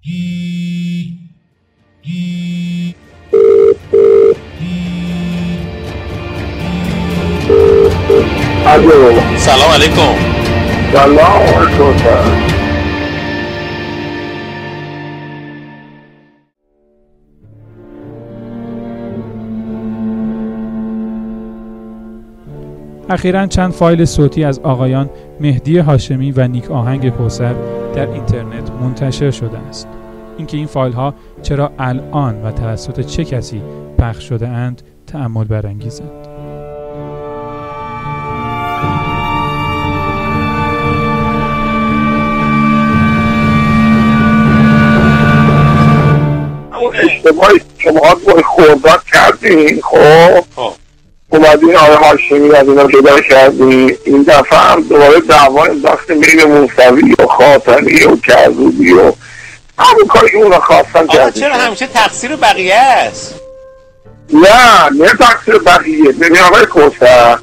سلام علیکم. سلام علیکم. اخیراً چند فایل صوتی از آقایان مهدی هاشمی و نیک آهنگ کوثر در اینترنت منتشر شده است. اینکه این فایل ها چرا الان و توسط چه کسی پخش شده اند تأمل برانگیزند. اشتباهی شما با خورداد کردین. خب اومدین آقای هاشمی از اینا جدا کردین. این دفعه هم دوباره دعوا انداختیم بین موسوی و خاتمی و کرزوبی و همون کاری که اونا خواستن کردین. چرا همیشه تقصیر بقیه است؟ نه تقصیر بقیه. ببین آقای کوثر،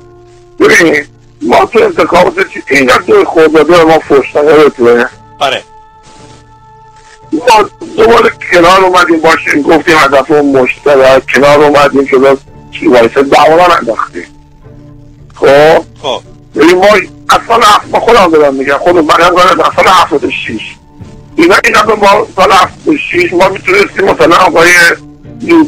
ببین ما تو انتخابات این دو خورداده ما فشتنه بتونه. آره ما دوباره کنار اومدیم باشیم، گفتیم هدفمون مشترک، کنار اومدیم که چی باعث دعوا ننداختیم. خب ببین ما اصلا ما خودم دارم میگم، خودم برم گاید اصلا 76 اینا با سال 76 ما میتونستیم مثلا آقای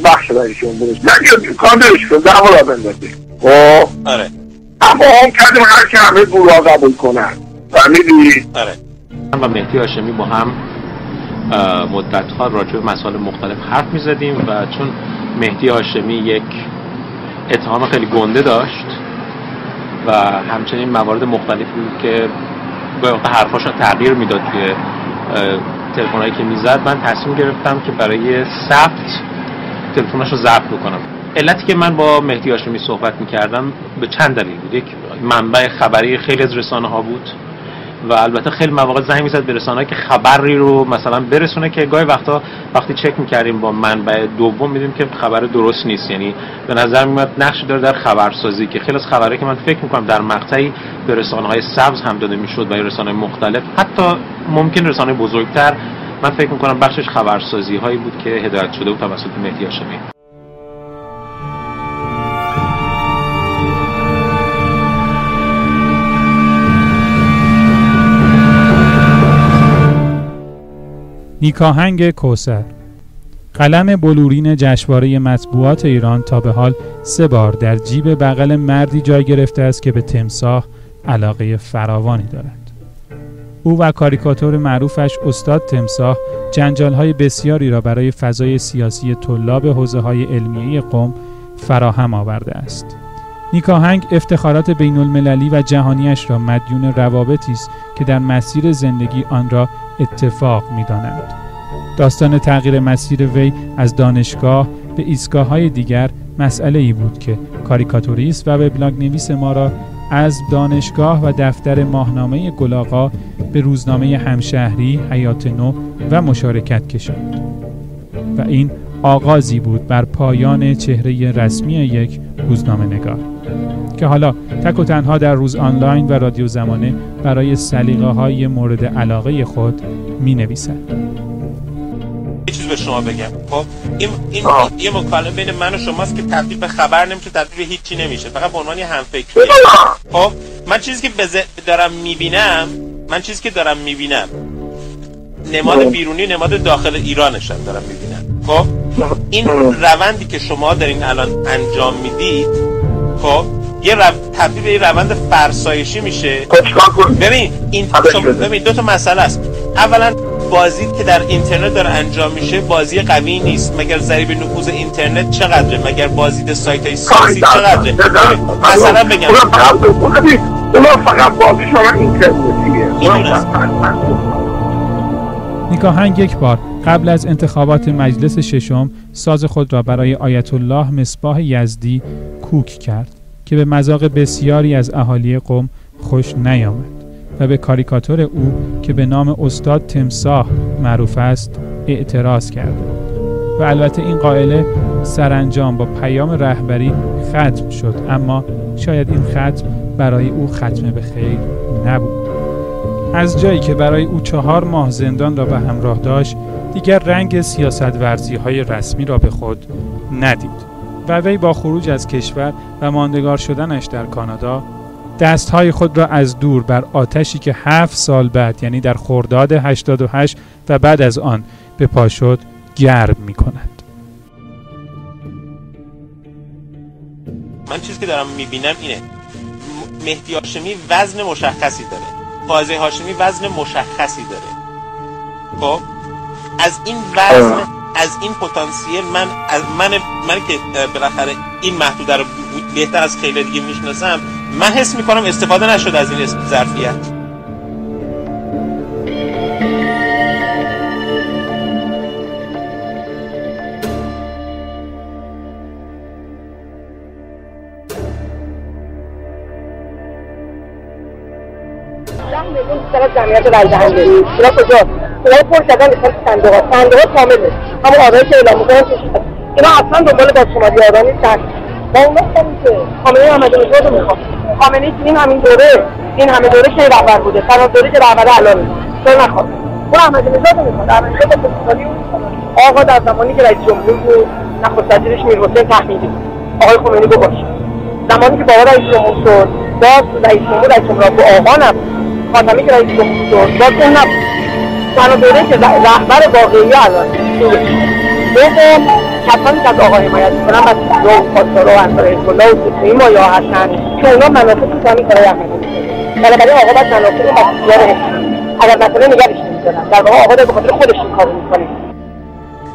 بخش رایشون بودش نگه کار دارش کنم دعوا را بندازیم. خب آره اما هم کردیم هر که همه گروه قبول کنن. فهمیدی؟ آره. من و مهدی هاشمی با هم مدت‌ها راجع به مسائل مختلف حرف می‌زدیم و چون مهدی هاشمی یک اتهام خیلی گنده داشت و همچنین موارد مختلفی بود که به وقت حرفاش تغییر میداد توی تلفن‌هایی که میزد، من تصمیم گرفتم که برای ثبت تلفنش رو ضبط بکنم. علتی که من با مهدی هاشمی صحبت می‌کردم به چند دلیل بود. یک منبع خبری خیلی از رسانه‌ها بود و البته خیلی مواقع زنگ میزد به رسانه‌ای که خبری رو مثلا برسونه که گاهی وقتا وقتی چک می‌کردیم با منبع دوم می‌دیدیم که خبر درست نیست. یعنی به نظر میاد نقشی داره در خبرسازی که خیلی از خبرایی که من فکر می‌کنم در مقطعی به رسانه‌های سبز هم داده میشد و رسانه‌های مختلف، حتی ممکن رسانه‌های بزرگتر، من فکر می‌کنم بخشش خبرسازی‌هایی بود که هدایت شده بود توسط مهدی هاشمی. نیک آهنگ کوثر. قلم بلورین جشنواره مطبوعات ایران تا به حال 3 بار در جیب بغل مردی جای گرفته است که به تمساح علاقه فراوانی دارد. او و کاریکاتور معروفش استاد تمساح جنجال‌های بسیاری را برای فضای سیاسی طلاب حوزه‌های علمیه قم فراهم آورده است. نیک آهنگ افتخارات بین‌المللی و جهانیش را مدیون روابطی است که در مسیر زندگی آن را اتفاق می‌دانند. داستان تغییر مسیر وی از دانشگاه به ایستگاه‌های دیگر مسئله‌ای بود که کاریکاتوریست و وبلاگ‌نویس ما را از دانشگاه و دفتر ماهنامه گلاغا به روزنامه همشهری، حیات نو و مشارکت کشاند. و این آغازی بود بر پایان چهره رسمی یک روزنامه‌نگار که حالا تک و تنها در روز آنلاین و رادیو زمانه برای سلیقه‌های مورد علاقه خود می‌نویسد. یه چیز به شما بگم. خب این یه مکالمه بین من و شماست که تبدیل به خبر نمیشه، تبدیل به هیچی نمیشه، فقط به عنوان یه همفکریه. خب من چیزی که دارم میبینم نماد بیرونی، نماد داخل ایرانش دارم میبینم. خب این روندی که شما دارین الان انجام میدید، خب تبدیل به یه روند فرسایشی میشه. ببین دو تا مسئله است. اولا بازی که در اینترنت داره انجام میشه بازی قوی نیست. مگر ضریب نفوذ اینترنت چقدره؟ مگر بازدید سایت‌های سیاسی چقدره؟ مثلا بگم اونا فقط بازی شما اینترنتیه. نیک آهنگ یک بار قبل از انتخابات مجلس ششم ساز خود را برای آیت الله مصباح یزدی کوک کرد که به مذاق بسیاری از اهالی قم خوش نیامد و به کاریکاتور او که به نام استاد تمساح معروف است اعتراض کرد و البته این قائله سرانجام با پیام رهبری ختم شد، اما شاید این ختم برای او ختم به خیر نبود. از جایی که برای او 4 ماه زندان را به همراه داشت، دیگر رنگ سیاست‌ورزی‌های رسمی را به خود ندید و وی با خروج از کشور و ماندگار شدنش در کانادا، دستهای خود را از دور بر آتشی که 7 سال بعد، یعنی در خرداد 88 و بعد از آن به پا شد، گرم می کند. من چیزی که دارم میبینم اینه، مهدی هاشمی وزن مشخصی داره، فائزه هاشمی وزن مشخصی داره. خب از این وزن، از این پتانسیل من که بالاخره این محدوده رو بهتر از خیلی دیگه میشناسم، من حس میکنم استفاده نشد از این ظرفیت. طرف جمعیت رای دهنده اینا کجا؟ اینا پر کردن به صندوقات کامله، همون آدایی که اعلام میکنن اینا اصلا دنبال بازشماری آدم نیستن. با اون وقت که خامنه‌ای احمدی‌نژاد رو میخواد، خامنه‌ای که این همه دوره که رهبر بوده، فقط دوره که رهبر الانه چرا نخواد؟ اون احمدی‌نژاد رو میخواد، احمدی‌نژاد اقتصادی آقا در زمانی که رئیس جمهور بود نخست وزیرش میرحسین تحمیدی آقای خمینی باشه، زمانی که بابا رئیس جمهور شد باز رئیس جمهور با آقا نبود، خاتمی که رئیس جمهور شد باز اون نبود، تنها دوره که رهبر واقعی الان دوم کسانی که از آقا حمایت میکنن و خواستار و انصار حزب الله و ستمی مایا هستن که اونا مناسب نیستن این کارهای احمدی. بنابراین آقا باید مناسب این بسیار حفظ اگر مسئله نگرش نمیدارن، در واقع آقا به خاطر خودش این کارو میکنه.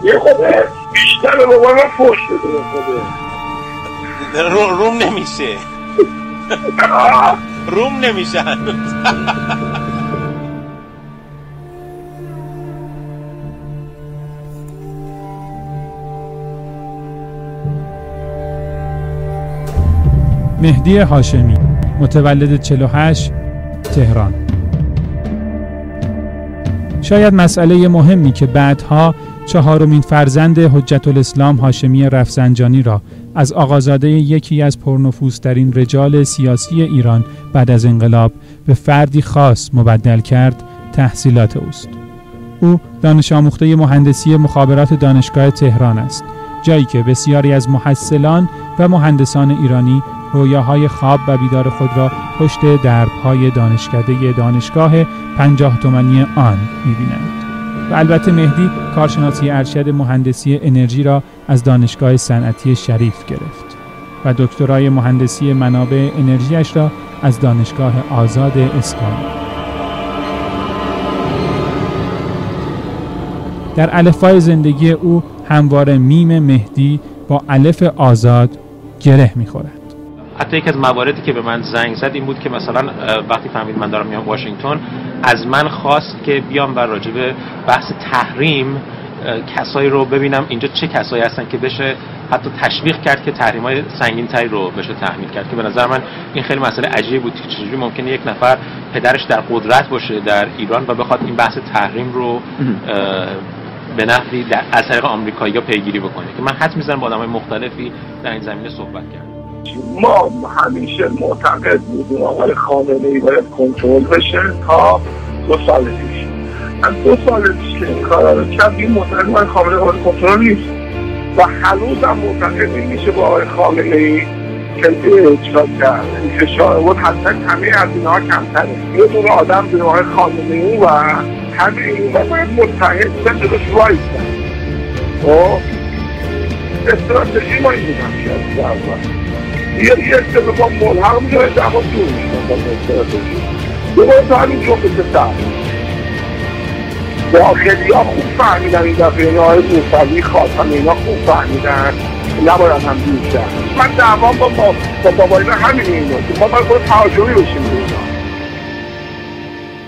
یه خوبه بیشتر به بابا من فوش بده خوبه روم نمیشه روم نمیشه مهدی هاشمی، متولد 48، تهران. شاید مسئله مهمی که بعدها 4مین فرزند حجت الاسلام هاشمی رفسنجانی را از آقازاده یکی از پرنفوذترین رجال سیاسی ایران بعد از انقلاب به فردی خاص مبدل کرد، تحصیلات اوست. او دانش آموخته مهندسی مخابرات دانشگاه تهران است، جایی که بسیاری از محصلان و مهندسان ایرانی رویاهای خواب و بیدار خود را پشت درب‌های دانشکده دانشگاه 50 تومانی آن می‌بینند. و البته مهدی کارشناسی ارشد مهندسی انرژی را از دانشگاه صنعتی شریف گرفت و دکترای مهندسی منابع انرژیش را از دانشگاه آزاد اصفهان. در الفبای زندگی او همواره میم مهدی با الف آزاد گره می‌خورد. حتی یک از مواردی که به من زنگ زد این بود که مثلا وقتی فهمید من دارم میام واشنگتن، از من خواست که بیام و راجع به بحث تحریم کسایی رو ببینم اینجا چه کسایی هستن که بشه حتی تشویق کرد که تحریم‌های سنگین‌تری رو بشه تحمیل کرد، که به نظر من این خیلی مسئله عجیبی بود که چجوری ممکنه یک نفر پدرش در قدرت باشه در ایران و بخواد این بحث تحریم رو به نحوی از طریق آمریکایی‌ها پیگیری بکنه، که من حد می‌زنم با آدمای مختلفی در این زمینه صحبت کردم. ما همیشه معتقد بودیم آقای خامنه‌ای باید کنترل بشه تا 2 سال پیش. از 2 سال پیش که این کارا رو کرد این معتقد من خامنه‌ای باید کنترل نیست و هنوز هم معتقد میشه با آقای خامنه‌ای که اجرا کرد این فشار بود حتی همه از اینها کمتره. یه دور آدم به آقای خامنه‌ای و همه اینها باید متحد شدن جلوش وایسن. خب استراتژی ما این بودم که از یه اتفاق ملحق میشه در ما دور میشن دوباره تا همین جمعه بسر داخلی ها خوب فهمیدن این دفعه این های موسوی خواستن اینا خوب فهمیدن نباید هم بیشتر. من دوام با باباینا همین اینا که ما باید خود تهاجمی بشیم اینا.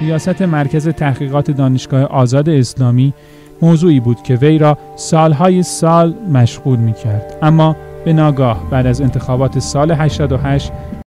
ریاست مرکز تحقیقات دانشگاه آزاد اسلامی موضوعی بود که وی را سالهای سال مشغول می‌کرد، اما به ناگاه بعد از انتخابات سال 88